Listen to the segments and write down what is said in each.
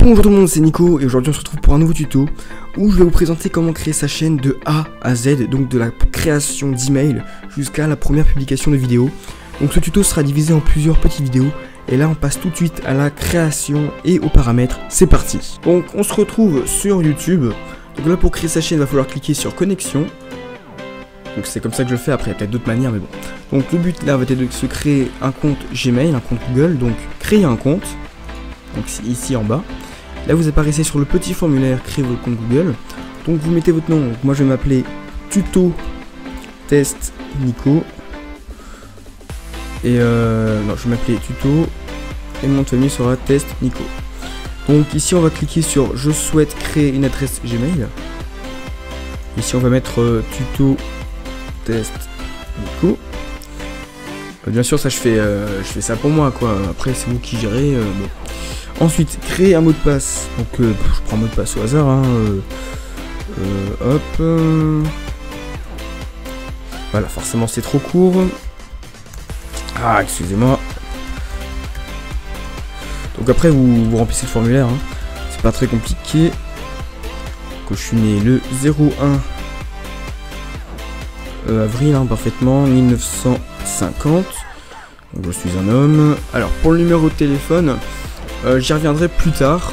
Bonjour tout le monde, c'est Nico et aujourd'hui on se retrouve pour un nouveau tuto où je vais vous présenter comment créer sa chaîne de A à Z, donc de la création d'email jusqu'à la première publication de vidéo. Donc ce tuto sera divisé en plusieurs petites vidéos et là on passe tout de suite à la création et aux paramètres. C'est parti. Donc on se retrouve sur YouTube. Donc là pour créer sa chaîne il va falloir cliquer sur connexion. Donc c'est comme ça que je le fais, après il y a peut-être d'autres manières mais bon. Donc le but là va être de se créer un compte Gmail, un compte Google, donc créer un compte. Donc ici en bas, là vous apparaissez sur le petit formulaire créer votre compte Google. Donc vous mettez votre nom, donc moi je vais m'appeler tuto test Nico. Et non, je vais m'appeler tuto et mon nom de famille sera test Nico. Donc ici on va cliquer sur je souhaite créer une adresse Gmail. Ici on va mettre tuto test Nico. Bien sûr ça je fais ça pour moi quoi, après c'est vous qui gérez. Bon. Ensuite, créer un mot de passe. Donc, je prends un mot de passe au hasard. Hein, hop. Voilà, forcément, c'est trop court. Ah, excusez-moi. Donc après, vous remplissez le formulaire. Hein. C'est pas très compliqué. Donc, je suis né le 01 avril, hein, parfaitement, 1950. Donc, je suis un homme. Alors, pour le numéro de téléphone. J'y reviendrai plus tard.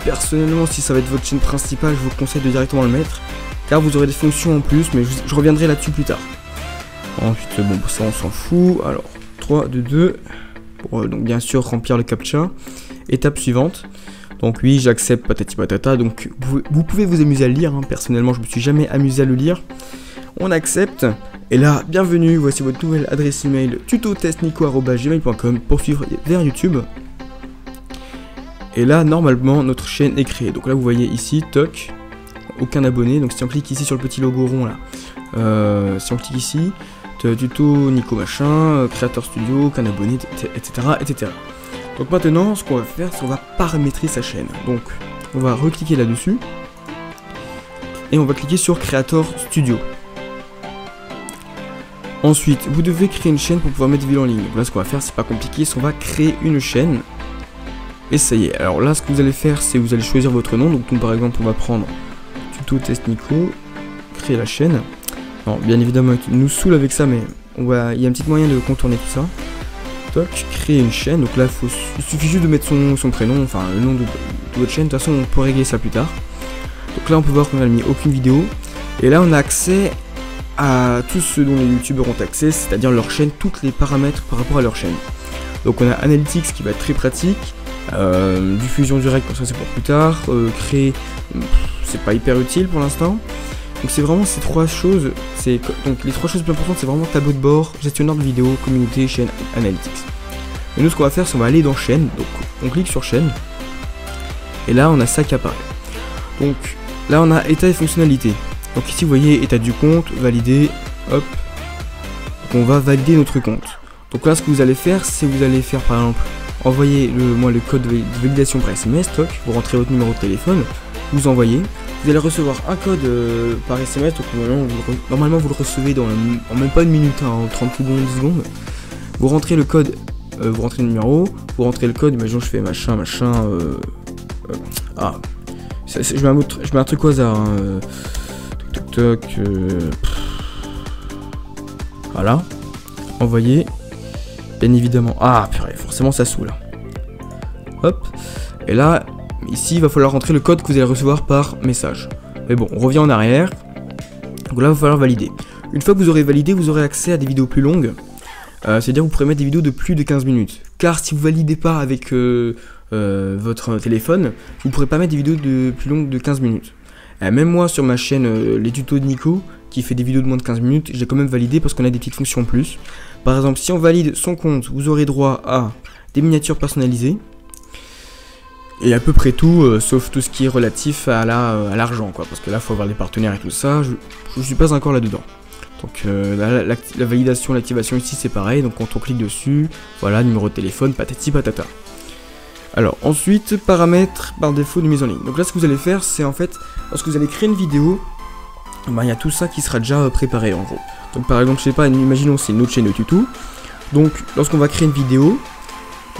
Personnellement, si ça va être votre chaîne principale, je vous conseille de directement le mettre, car vous aurez des fonctions en plus, mais je reviendrai là-dessus plus tard. Ensuite, bon, ça on s'en fout. Alors, 3, 2, 2. Pour, donc bien sûr remplir le captcha. Étape suivante. Donc oui, j'accepte patati patata. Donc vous pouvez vous amuser à le lire. Hein. Personnellement, je me suis jamais amusé à le lire. On accepte. Et là, bienvenue. Voici votre nouvelle adresse email tutotestnico@gmail.com pour suivre vers YouTube. Et là, normalement, notre chaîne est créée. Donc là, vous voyez ici, toc, aucun abonné. Donc si on clique ici sur le petit logo rond là, si on clique ici, tuto Nico machin, créateur studio, aucun abonné, etc., etc. Donc maintenant, ce qu'on va faire, c'est qu'on va paramétrer sa chaîne. Donc, on va recliquer là-dessus et on va cliquer sur Creator Studio. Ensuite, vous devez créer une chaîne pour pouvoir mettre des vidéos en ligne. Donc là, ce qu'on va faire, c'est pas compliqué, c'est qu'on va créer une chaîne. Et ça y est, alors là ce que vous allez faire c'est vous allez choisir votre nom, donc par exemple on va prendre tuto test Nico, créer la chaîne. Alors bien évidemment il nous saoule avec ça mais il y a un petit moyen de contourner tout ça. Toc, créer une chaîne, donc là il suffit juste de mettre son prénom, enfin le nom de votre chaîne, de toute façon on peut régler ça plus tard. Donc là on peut voir qu'on n'a mis aucune vidéo, et là on a accès à tout ce dont les youtubeurs ont accès, c'est-à-dire leur chaîne, tous les paramètres par rapport à leur chaîne. Donc on a Analytics qui va être très pratique. Diffusion directe, comme ça c'est pour plus tard. Créer, c'est pas hyper utile pour l'instant. Donc c'est vraiment ces trois choses. Donc les trois choses plus importantes, c'est vraiment tableau de bord, gestionnaire de vidéo, communauté, chaîne, analytics. Et nous ce qu'on va faire, c'est qu'on va aller dans chaîne. Donc on clique sur chaîne. Et là on a ça qui apparaît. Donc là on a état et fonctionnalité. Donc ici vous voyez état du compte, validé, hop. Donc on va valider notre compte. Donc là ce que vous allez faire, c'est vous allez faire par exemple envoyez le code de validation par SMS, toc, vous rentrez votre numéro de téléphone, vous envoyez, vous allez recevoir un code par SMS, donc normalement vous le recevez en même pas une minute, hein, en 30 secondes, 10 secondes. Vous rentrez le code, vous rentrez le numéro, vous rentrez le code, imaginons je fais machin, je mets un truc au hasard, hein, toc, voilà, envoyez. Bien évidemment. Ah purée, forcément ça saoule. Hop. Et là, ici, il va falloir rentrer le code que vous allez recevoir par message. Mais bon, on revient en arrière. Donc là, il va falloir valider. Une fois que vous aurez validé, vous aurez accès à des vidéos plus longues. C'est-à-dire que vous pourrez mettre des vidéos de plus de 15 minutes. Car si vous validez pas avec votre téléphone, vous ne pourrez pas mettre des vidéos de plus longues de 15 minutes. Même moi, sur ma chaîne Les Tutos de Nico, qui fait des vidéos de moins de 15 minutes, j'ai quand même validé parce qu'on a des petites fonctions en plus. Par exemple, si on valide son compte, vous aurez droit à des miniatures personnalisées. Et à peu près tout, sauf tout ce qui est relatif à l'argent, quoi. Parce que là, il faut avoir des partenaires et tout ça. Je suis pas encore là-dedans. Donc la validation, l'activation ici, c'est pareil. Donc quand on clique dessus, voilà, numéro de téléphone, patati patata. Alors ensuite, paramètres par défaut de mise en ligne. Donc là, ce que vous allez faire, c'est en fait, lorsque vous allez créer une vidéo, il y a tout ça qui sera déjà préparé en gros. Donc par exemple, je sais pas, imaginons c'est une autre chaîne de tuto. Donc lorsqu'on va créer une vidéo,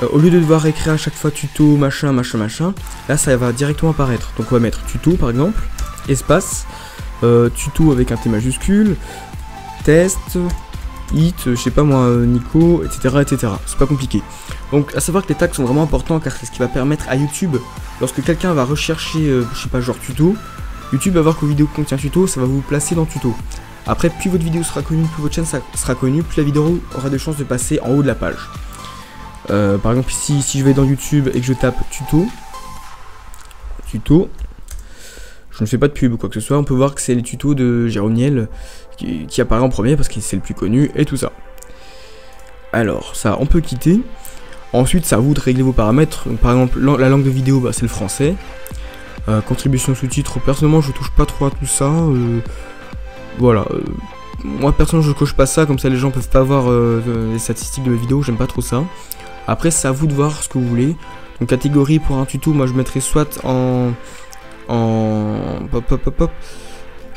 Au lieu de devoir écrire à chaque fois tuto, machin, machin, machin, là ça va directement apparaître. Donc on va mettre tuto par exemple, espace, tuto avec un T majuscule, test, hit, je sais pas moi, Nico, etc. etc. C'est pas compliqué. Donc à savoir que les tags sont vraiment importants car c'est ce qui va permettre à YouTube, lorsque quelqu'un va rechercher, je sais pas, genre tuto, YouTube va voir que vos vidéos contiennent tuto, ça va vous placer dans tuto. Après, plus votre vidéo sera connue, plus votre chaîne sera connue, plus la vidéo aura de chances de passer en haut de la page. Par exemple ici, si je vais dans YouTube et que je tape tuto, je ne fais pas de pub ou quoi que ce soit, on peut voir que c'est les tutos de Jérôme Niel qui apparaît en premier parce que c'est le plus connu et tout ça. Alors ça, on peut quitter. Ensuite, c'est à vous de régler vos paramètres. Donc, par exemple, la langue de vidéo, bah, c'est le français. Contribution sous-titres, personnellement je touche pas trop à tout ça. Voilà. Moi personnellement je coche pas ça, comme ça les gens peuvent pas voir les statistiques de mes vidéos, j'aime pas trop ça. Après c'est à vous de voir ce que vous voulez. Donc catégorie pour un tuto, moi je mettrais soit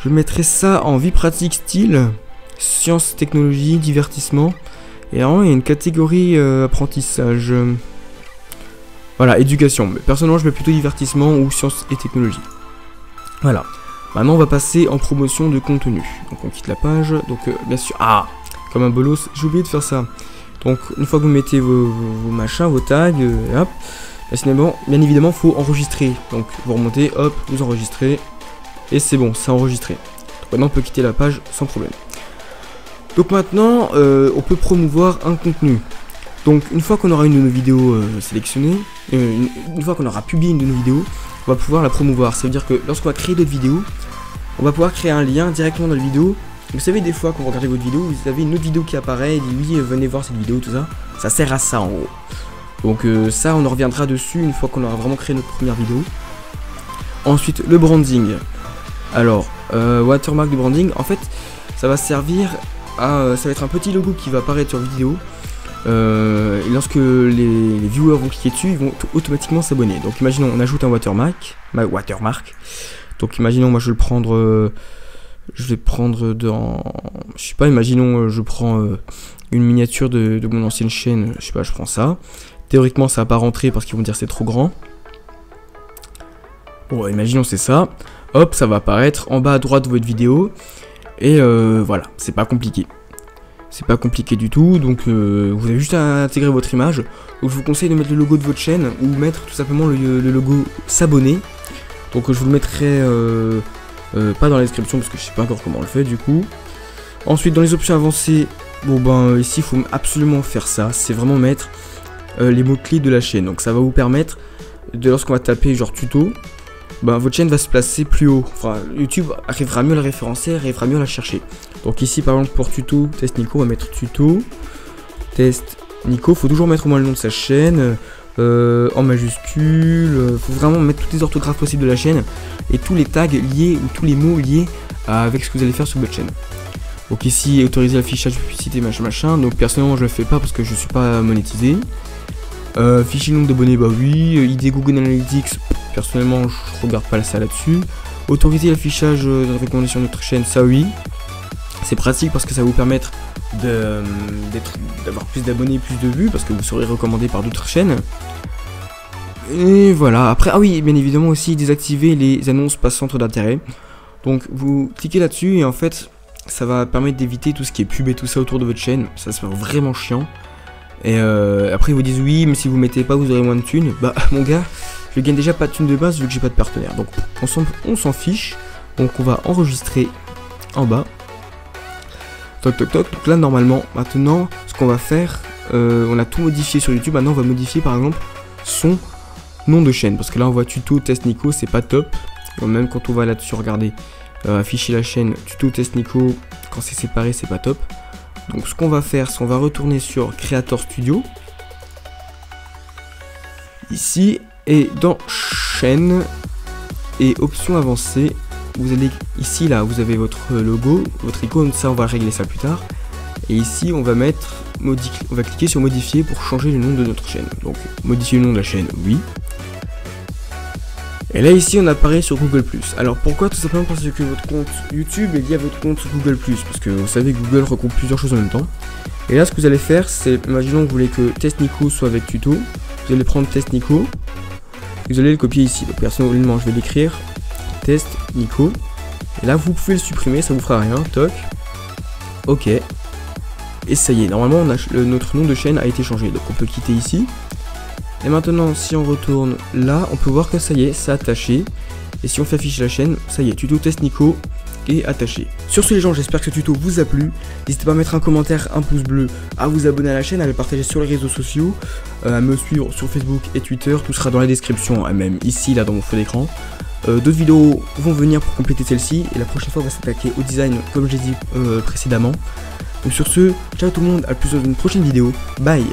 je mettrais ça en vie pratique style, sciences, technologie, divertissement. Et alors il y a une catégorie apprentissage. Voilà, éducation. Mais personnellement je mets plutôt divertissement ou sciences et technologie. Voilà. Maintenant on va passer en promotion de contenu. Donc on quitte la page. Donc bien sûr. Ah, comme un bolos, j'ai oublié de faire ça. Donc une fois que vous mettez vos machins, vos tags, hop. Bien évidemment faut enregistrer. Donc vous remontez, hop, vous enregistrez. Et c'est bon, c'est enregistré. Donc maintenant on peut quitter la page sans problème. Donc maintenant on peut promouvoir un contenu. Donc une fois qu'on aura une de nos vidéos sélectionnées, une fois qu'on aura publié une de nos vidéos, on va pouvoir la promouvoir. Ça veut dire que lorsqu'on va créer d'autres vidéos, on va pouvoir créer un lien directement dans la vidéo. Vous savez, des fois quand vous regardez votre vidéo, vous avez une autre vidéo qui apparaît et dit oui, venez voir cette vidéo, tout ça. Ça sert à ça en gros. Donc ça, on en reviendra dessus une fois qu'on aura vraiment créé notre première vidéo. Ensuite, le branding. Alors, watermark de branding, en fait, ça va servir à... ça va être un petit logo qui va apparaître sur vidéo. Et lorsque les viewers vont cliquer dessus, ils vont automatiquement s'abonner. Donc imaginons, on ajoute un watermark. Donc imaginons, moi je vais le prendre... je vais prendre dans... Je sais pas, imaginons, je prends une miniature de mon ancienne chaîne. Je sais pas, je prends ça. Théoriquement, ça va pas rentrer parce qu'ils vont dire c'est trop grand. Bon, imaginons c'est ça. Hop, ça va apparaître en bas à droite de votre vidéo. Et voilà, c'est pas compliqué. C'est pas compliqué du tout, donc vous avez juste à intégrer votre image. Donc je vous conseille de mettre le logo de votre chaîne ou mettre tout simplement le logo s'abonner. Donc je vous le mettrai pas dans la description parce que je sais pas encore comment on le fait du coup. Ensuite dans les options avancées, bon ben ici il faut absolument faire ça, c'est vraiment mettre les mots-clés de la chaîne. Donc ça va vous permettre de lorsqu'on va taper genre tuto, ben, votre chaîne va se placer plus haut. Enfin, YouTube arrivera mieux à la référencer, arrivera mieux à la chercher. Donc ici par exemple pour tuto, test Nico, on va mettre tuto, test Nico. Faut toujours mettre au moins le nom de sa chaîne, en majuscule. Faut vraiment mettre toutes les orthographes possibles de la chaîne et tous les tags liés ou tous les mots liés avec ce que vous allez faire sur votre chaîne. Donc ici autoriser l'affichage de publicité machin machin. Donc personnellement je le fais pas parce que je suis pas monétisé. Fichier nombre d'abonnés, bah oui. ID Google Analytics, personnellement je regarde pas ça là-dessus. Autoriser l'affichage de recommandations de notre chaîne, ça oui. C'est pratique parce que ça va vous permettre d'avoir plus d'abonnés, plus de vues, parce que vous serez recommandé par d'autres chaînes. Et voilà, après, ah oui, bien évidemment aussi désactiver les annonces pas centre d'intérêt. Donc vous cliquez là-dessus et en fait ça va permettre d'éviter tout ce qui est pub et tout ça autour de votre chaîne. Ça se fait vraiment chiant. Et après ils vous disent oui, mais si vous mettez pas vous aurez moins de thunes. Bah mon gars, je gagne déjà pas de thunes de base vu que j'ai pas de partenaire. Donc on s'en fiche. Donc on va enregistrer en bas. Toc toc toc. Donc là normalement, maintenant ce qu'on va faire, on a tout modifié sur YouTube. Maintenant on va modifier par exemple son nom de chaîne. Parce que là on voit tuto test Nico, c'est pas top. Donc, même quand on va là-dessus regarder, afficher la chaîne tuto test Nico, quand c'est séparé c'est pas top. Donc ce qu'on va faire, c'est qu'on va retourner sur Creator Studio. Ici, et dans chaîne et options avancées, vous allez ici là, vous avez votre logo, votre icône, ça on va régler ça plus tard. Et ici on va mettre, on va cliquer sur modifier pour changer le nom de notre chaîne. Donc modifier le nom de la chaîne, oui. Et là ici on apparaît sur Google+. Alors pourquoi? Tout simplement parce que votre compte YouTube est lié à votre compte Google+. Parce que vous savez que Google regroupe plusieurs choses en même temps. Et là ce que vous allez faire, c'est, imaginons que vous voulez que test Nico soit avec tuto, vous allez prendre test Nico, et vous allez le copier ici. Donc personnellement je vais l'écrire test Nico, et là vous pouvez le supprimer, ça vous fera rien, toc, ok, et ça y est, normalement notre nom de chaîne a été changé, donc on peut quitter ici. Et maintenant si on retourne là, on peut voir que ça y est, c'est attaché, et si on fait afficher la chaîne, ça y est, tuto test Nico est attaché. Sur ce les gens, j'espère que ce tuto vous a plu. N'hésitez pas à mettre un commentaire, un pouce bleu, à vous abonner à la chaîne, à le partager sur les réseaux sociaux, à me suivre sur Facebook et Twitter, tout sera dans la description, même ici là dans mon fond d'écran. D'autres vidéos vont venir pour compléter celle-ci, et la prochaine fois on va s'attaquer au design comme j'ai dit précédemment. Donc sur ce, ciao tout le monde, à plus dans une prochaine vidéo, bye.